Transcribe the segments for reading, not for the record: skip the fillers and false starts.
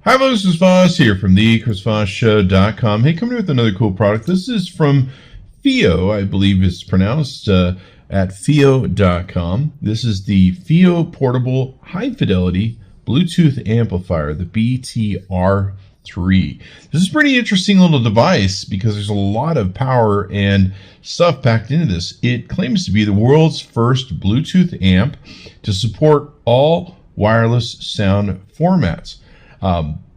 Hi, this is Voss here from the ChrisVossShow.com. Hey, coming with another cool product. This is from FiiO, I believe it's pronounced, at FiiO.com. This is the FiiO Portable High-Fidelity Bluetooth Amplifier, the BTR3. This is a pretty interesting little device because there's a lot of power and stuff packed into this. It claims to be the world's first Bluetooth amp to support all wireless sound formats.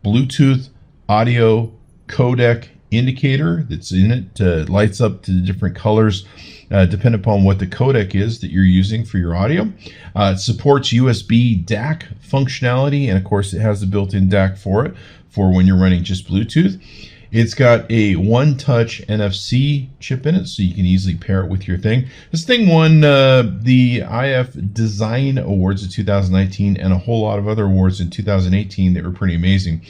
Bluetooth audio codec indicator that's in it lights up to the different colors depending upon what the codec is that you're using for your audio. It supports USB DAC functionality, and of course it has the built-in DAC for it for when you're running just Bluetooth. It's got a one-touch NFC chip in it, so you can easily pair it with your thing. This thing won the IF Design Awards of 2019 and a whole lot of other awards in 2018 that were pretty amazing.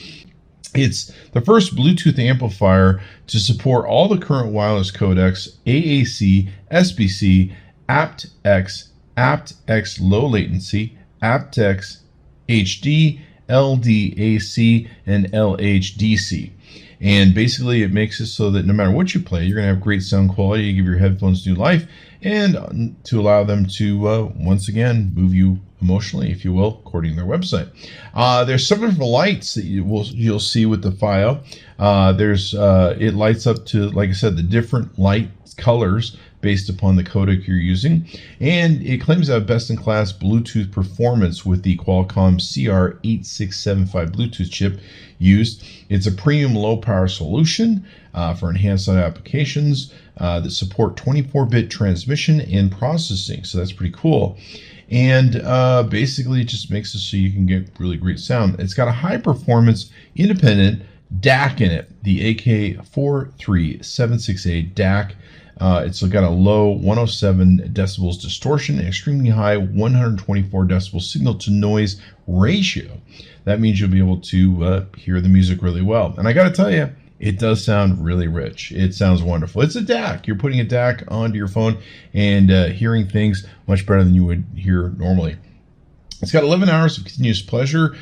It's the first Bluetooth amplifier to support all the current wireless codecs: AAC, SBC, aptX, aptX low latency, aptX HD, LDAC, and LHDC. And basically it makes it so that no matter what you play, you're going to have great sound quality. You give your headphones new life, and to allow them to once again move you emotionally, if you will, according to their website. There's several different lights that you'll see with the FiiO. It lights up to, like I said, the different light colors based upon the codec you're using, and it claims to have best-in-class Bluetooth performance with the Qualcomm CR8675 Bluetooth chip used. It's a premium low-power solution for enhanced audio applications that support 24-bit transmission and processing, so that's pretty cool. And basically it just makes it so you can get really great sound. It's got a high-performance independent DAC in it, the AK43768 DAC. It's got a low 107 decibels distortion and extremely high 124 decibel signal to noise ratio. That means you'll be able to hear the music really well. And I got to tell you, it does sound really rich. It sounds wonderful. It's a DAC. You're putting a DAC onto your phone and hearing things much better than you would hear normally. It's got 11 hours of continuous pleasure,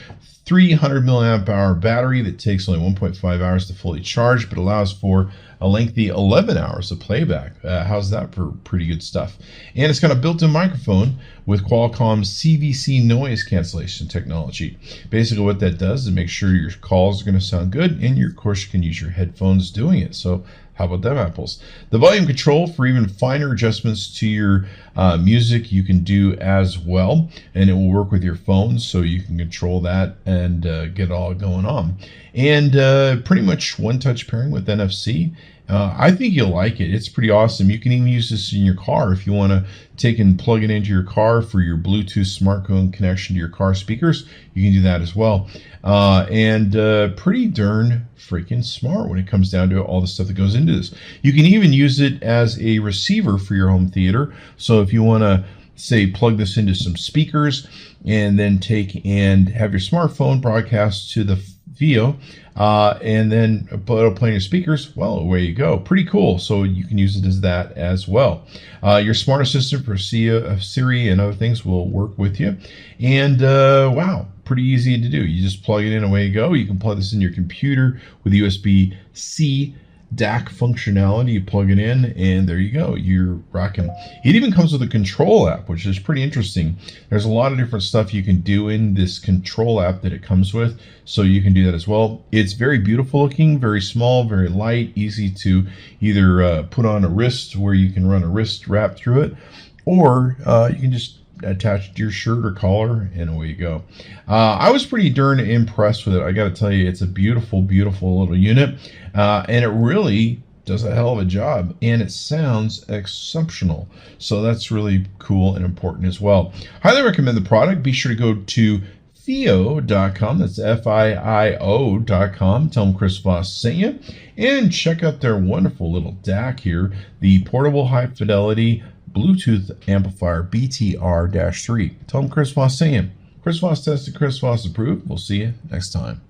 300 milliamp hour battery that takes only 1.5 hours to fully charge, but allows for a lengthy 11 hours of playback. How's that for pretty good stuff? And it's got a built-in microphone with Qualcomm's CVC noise cancellation technology. Basically what that does is make sure your calls are going to sound good, and of course you can use your headphones doing it. So how about them apples? The volume control for even finer adjustments to your music you can do as well, and it will work with your phone, so you can control that and get it all going on. And pretty much one-touch pairing with NFC. I think you'll like it. It's pretty awesome. You can even use this in your car if you want to take and plug it into your car for your Bluetooth smartphone connection to your car speakers. You can do that as well. And pretty darn freaking smart when it comes down to all the stuff that goes into this. You can even use it as a receiver for your home theater. So if you want to, say, plug this into some speakers and then take and have your smartphone broadcast to the FiiO, and then it'll play on your speakers, well, away you go. Pretty cool. So you can use it as that as well. Your smart assistant for Siri and other things will work with you. And wow, pretty easy to do. You just plug it in, away you go. You can plug this in your computer with USB-C DAC functionality. You plug it in and there you go, you're rocking. It even comes with a control app, which is pretty interesting. There's a lot of different stuff you can do in this control app that it comes with, so you can do that as well. It's very beautiful looking, very small, very light, easy to either put on a wrist where you can run a wrist wrap through it, or you can just attach to your shirt or collar and away you go. I was pretty darn impressed with it. I got to tell you, it's a beautiful, beautiful little unit, and it really does a hell of a job, and it sounds exceptional. So that's really cool and important as well. Highly recommend the product. Be sure to go to FiiO.com. That's FiiO.com. Tell them Chris Voss sent you, and check out their wonderful little DAC here, the Portable High Fidelity Bluetooth Amplifier BTR3. Tell them Chris Voss sent you. Chris Voss tested, Chris Voss approved. We'll see you next time.